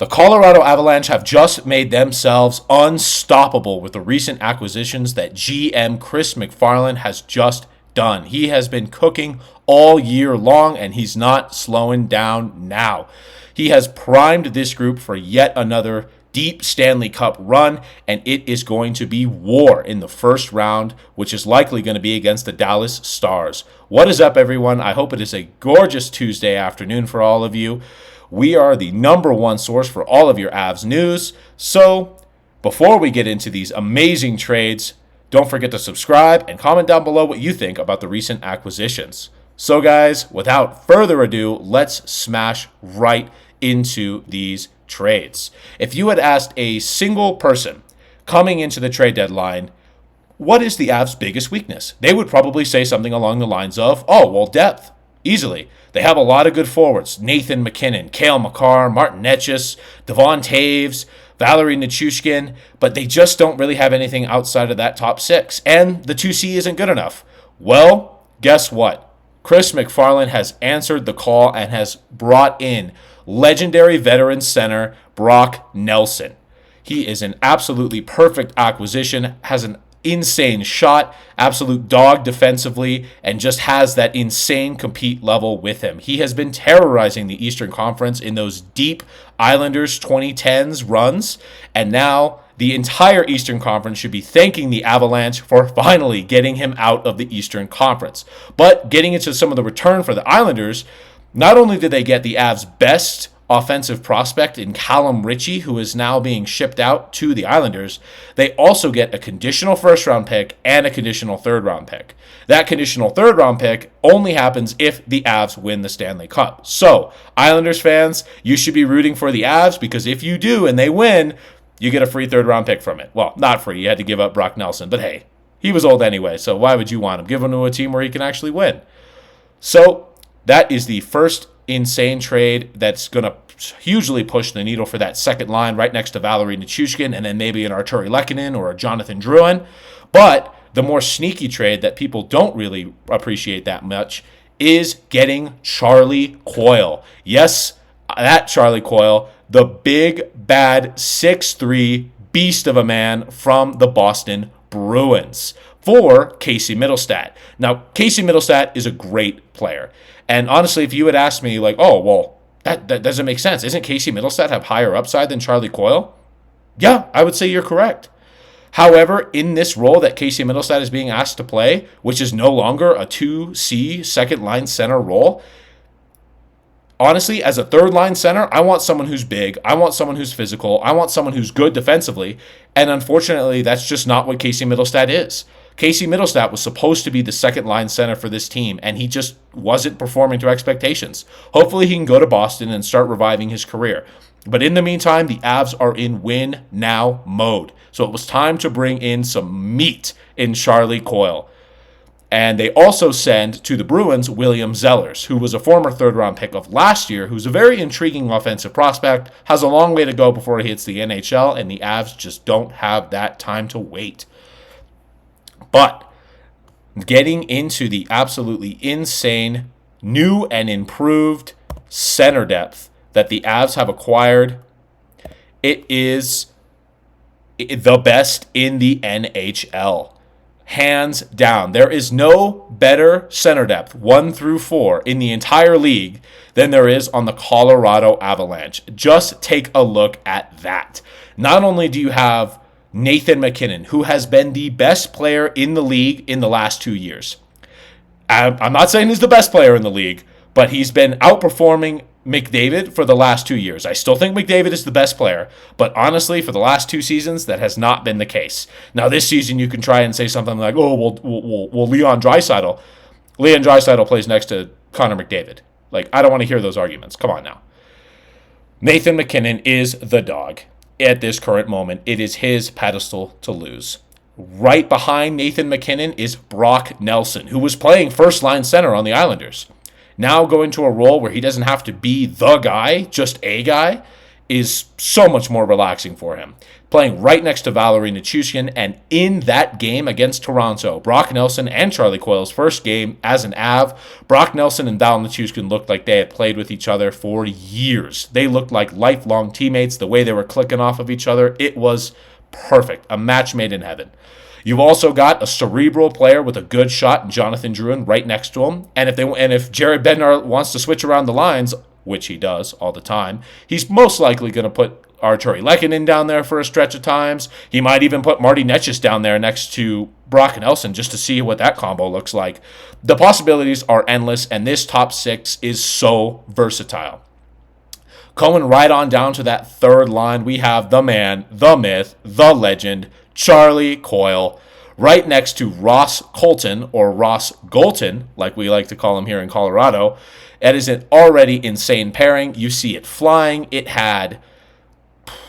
The Colorado Avalanche have just made themselves unstoppable with the recent acquisitions that GM Chris McFarland has just done. He has been cooking all year long, and he's not slowing down now. He has primed this group for yet another deep Stanley Cup run, and it is going to be war in the first round, which is likely going to be against the Dallas Stars. What is up, everyone? I hope it is a gorgeous Tuesday afternoon for all of you. We are the number one source for all of your Avs news. So, before we get into these amazing trades, don't forget to subscribe and comment down below what you think about the recent acquisitions. So, guys, without further ado, let's smash right into these trades. If you had asked a single person coming into the trade deadline, what is the Avs' biggest weakness? They would probably say something along the lines of, depth. Easily. They have a lot of good forwards. Nathan MacKinnon, Cale Makar, Martin Necas, Devon Taves, Valeri Nichushkin, but they just don't really have anything outside of that top six. And the 2C isn't good enough. Well, guess what? Chris McFarland has answered the call and has brought in legendary veteran center Brock Nelson. He is an absolutely perfect acquisition, has an insane shot, absolute dog defensively, and just has that insane compete level with him. He has been terrorizing the Eastern Conference in those deep Islanders 2010s runs, and now the entire Eastern Conference should be thanking the Avalanche for finally getting him out of the Eastern Conference. But getting into some of the return for the Islanders, not only did they get the Avs' best offensive prospect in Callum Ritchie, who is now being shipped out to the Islanders, they also get a conditional first-round pick and a conditional third-round pick. That conditional third-round pick only happens if the Avs win the Stanley Cup. So, Islanders fans, you should be rooting for the Avs, because if you do and they win, you get a free third-round pick from it. Well, not free. You had to give up Brock Nelson, but hey, he was old anyway, so why would you want him? Give him to a team where he can actually win. So, that is the first insane trade that's going to hugely push the needle for that second line right next to Valeri Nichushkin and then maybe an Arturi Lehkonen or a Jonathan Drouin. But the more sneaky trade that people don't really appreciate that much is getting Charlie Coyle. Yes, that Charlie Coyle, the big, bad 6'3" beast of a man from the Boston Bruins for Casey Mittelstadt. Now, Casey Mittelstadt is a great player. And honestly, if you had asked me, that doesn't make sense. Isn't Casey Mittelstadt have higher upside than Charlie Coyle? Yeah, I would say you're correct. However, in this role that Casey Mittelstadt is being asked to play, which is no longer a 2C second-line center role, honestly, as a third-line center, I want someone who's big. I want someone who's physical. I want someone who's good defensively. And unfortunately, that's just not what Casey Mittelstadt is. Casey Mittelstadt was supposed to be the second-line center for this team, and he just wasn't performing to expectations. Hopefully, he can go to Boston and start reviving his career. But in the meantime, the Avs are in win-now mode. So it was time to bring in some meat in Charlie Coyle. And they also send to the Bruins William Zellers, who was a former third-round pick of last year, who's a very intriguing offensive prospect, has a long way to go before he hits the NHL, and the Avs just don't have that time to wait. But getting into the absolutely insane, new and improved center depth that the Avs have acquired, it is the best in the NHL. Hands down. There is no better center depth, 1 through 4, in the entire league than there is on the Colorado Avalanche. Just take a look at that. Not only do you have Nathan MacKinnon, who has been the best player in the league in the last 2 years. I'm not saying he's the best player in the league, but he's been outperforming McDavid for the last 2 years. I still think McDavid is the best player, but honestly, for the last 2 seasons, that has not been the case. Now, this season, you can try and say something like, Leon Draisaitl. Leon Draisaitl plays next to Connor McDavid. I don't want to hear those arguments. Come on now. Nathan MacKinnon is the dog. At this current moment, it is his pedestal to lose. Right behind Nathan MacKinnon is Brock Nelson, who was playing first-line center on the Islanders. Now going to a role where he doesn't have to be the guy, just a guy, is so much more relaxing for him. Playing right next to Valeri Nichushkin, and in that game against Toronto, Brock Nelson and Charlie Coyle's first game as an Av, Brock Nelson and Val Nichushkin looked like they had played with each other for years. They looked like lifelong teammates, the way they were clicking off of each other. It was perfect, a match made in heaven. You've also got a cerebral player with a good shot, Jonathan Drouin, right next to him. And if Jared Bednar wants to switch around the lines, which he does all the time, he's most likely going to put Arturi Lehkonen down there for a stretch of times. He might even put Marty Netschis down there next to Brock Nelson just to see what that combo looks like. The possibilities are endless, and this top six is so versatile. Going right on down to that third line, we have the man, the myth, the legend, Charlie Coyle, right next to Ross Colton, or Ross Golton, like we like to call him here in Colorado. It is an already insane pairing. You see it flying.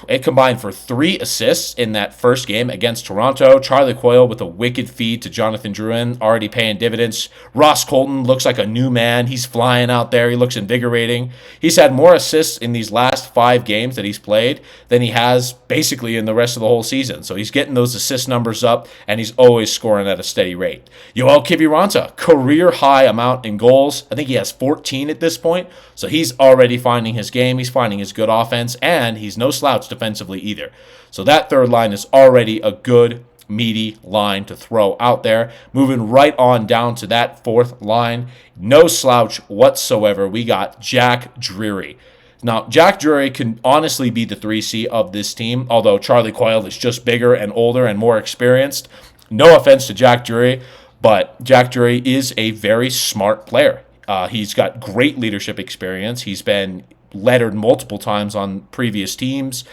It combined for 3 assists in that first game against Toronto. Charlie Coyle with a wicked feed to Jonathan Drouin, already paying dividends. Ross Colton looks like a new man. He's flying out there. He looks invigorating. He's had more assists in these last 5 games that he's played than he has basically in the rest of the whole season. So he's getting those assist numbers up, and he's always scoring at a steady rate. Yoel Kiviranta, career high amount in goals. I think he has 14 at this point. So he's already finding his game. He's finding his good offense, and he's no slouch defensively either. So that third line is already a good, meaty line to throw out there. Moving right on down to that fourth line, no slouch whatsoever. We got Jack Drury. Now, Jack Drury can honestly be the 3C of this team, although Charlie Coyle is just bigger and older and more experienced. No offense to Jack Drury, but Jack Drury is a very smart player. He's got great leadership experience. He's been lettered multiple times on previous teams.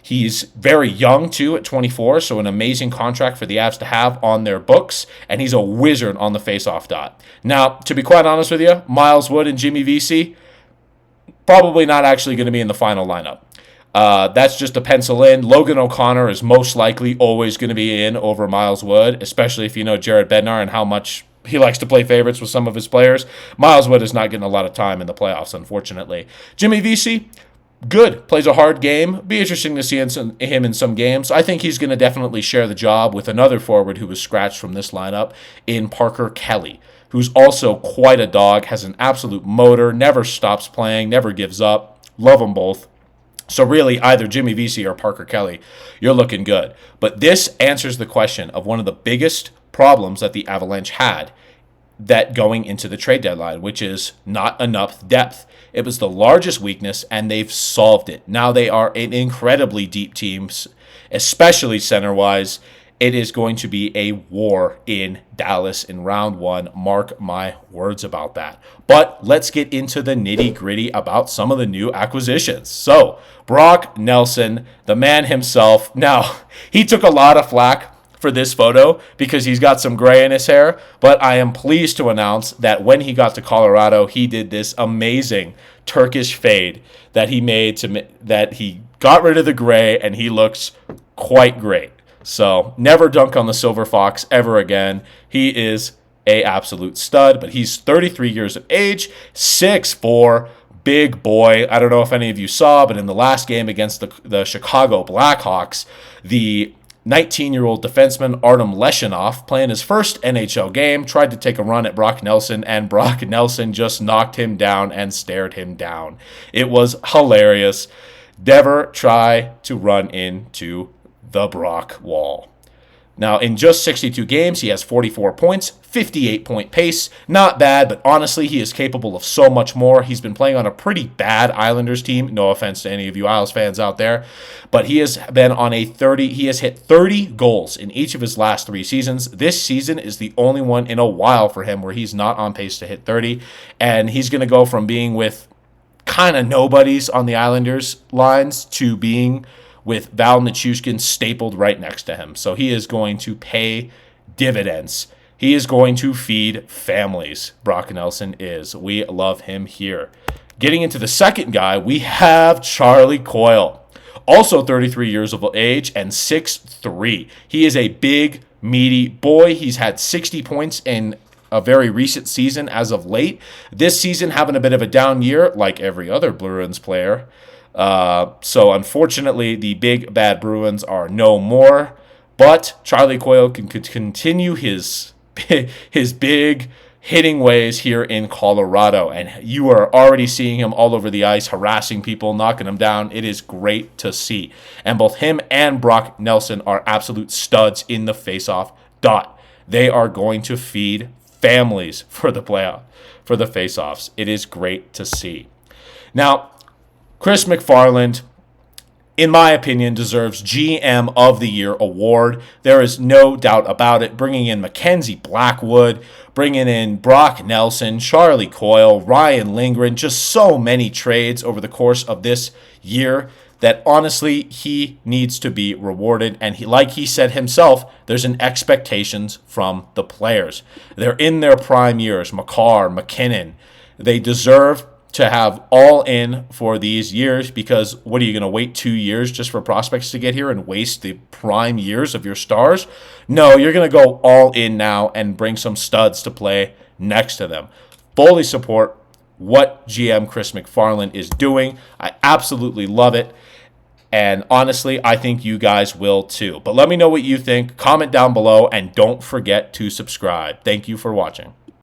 He's very young, too, at 24, so an amazing contract for the Avs to have on their books, and he's a wizard on the face-off dot. Now, to be quite honest with you, Miles Wood and Jimmy Vesey, probably not actually going to be in the final lineup. That's just a pencil in. Logan O'Connor is most likely always going to be in over Miles Wood, especially if you know Jared Bednar and how much he likes to play favorites with some of his players. Miles Wood is not getting a lot of time in the playoffs, unfortunately. Jimmy Vesey, good. Plays a hard game. Be interesting to see him in some games. I think he's going to definitely share the job with another forward who was scratched from this lineup in Parker Kelly, who's also quite a dog, has an absolute motor, never stops playing, never gives up. Love them both. So really, either Jimmy Vesey or Parker Kelly, you're looking good. But this answers the question of one of the biggest problems that the Avalanche had that going into the trade deadline, which is not enough depth. It was the largest weakness, and they've solved it. Now they are an incredibly deep team, especially center-wise. It is going to be a war in Dallas in round 1. Mark my words about that. But let's get into the nitty-gritty about some of the new acquisitions. So, Brock Nelson, the man himself. Now, he took a lot of flack for this photo because he's got some gray in his hair, but I am pleased to announce that when he got to Colorado, he did this amazing Turkish fade that he made that he got rid of the gray, and he looks quite great. So never dunk on the Silver Fox ever again. He is a absolute stud, but he's 33 years of age, 6'4", big boy. I don't know if any of you saw, but in the last game against the Chicago Blackhawks, the 19-year-old defenseman Artem Leshinov, playing his first NHL game, tried to take a run at Brock Nelson, and Brock Nelson just knocked him down and stared him down. It was hilarious. Never try to run into the Brock wall. Now, in just 62 games, he has 44 points, 58-point pace. Not bad, but honestly, he is capable of so much more. He's been playing on a pretty bad Islanders team. No offense to any of you Isles fans out there, but he has been on he has hit 30 goals in each of his last 3 seasons. This season is the only one in a while for him where he's not on pace to hit 30, and he's going to go from being with kind of nobodies on the Islanders lines to being with Val Nichushkin stapled right next to him. So he is going to pay dividends. He is going to feed families. Brock Nelson is. We love him here. Getting into the second guy, we have Charlie Coyle. Also 33 years of age and 6'3". He is a big, meaty boy. He's had 60 points in a very recent season as of late. This season having a bit of a down year, like every other Bruins player. So unfortunately, the big bad Bruins are no more. But Charlie Coyle can continue his big hitting ways here in Colorado, and you are already seeing him all over the ice, harassing people, knocking them down. It is great to see, and both him and Brock Nelson are absolute studs in the faceoff dot. They are going to feed families for the faceoffs. It is great to see. Now, Chris McFarland, in my opinion, deserves GM of the Year award. There is no doubt about it. Bringing in Mackenzie Blackwood, bringing in Brock Nelson, Charlie Coyle, Ryan Lindgren, just so many trades over the course of this year that honestly he needs to be rewarded. And like he said himself, there's an expectations from the players. They're in their prime years. Makar, McKinnon, they deserve to have all in for these years, because what are you going to wait 2 years just for prospects to get here and waste the prime years of your stars? No, you're going to go all in now and bring some studs to play next to them. Fully support what GM Chris McFarland is doing. I absolutely love it. And honestly, I think you guys will too. But let me know what you think. Comment down below and don't forget to subscribe. Thank you for watching.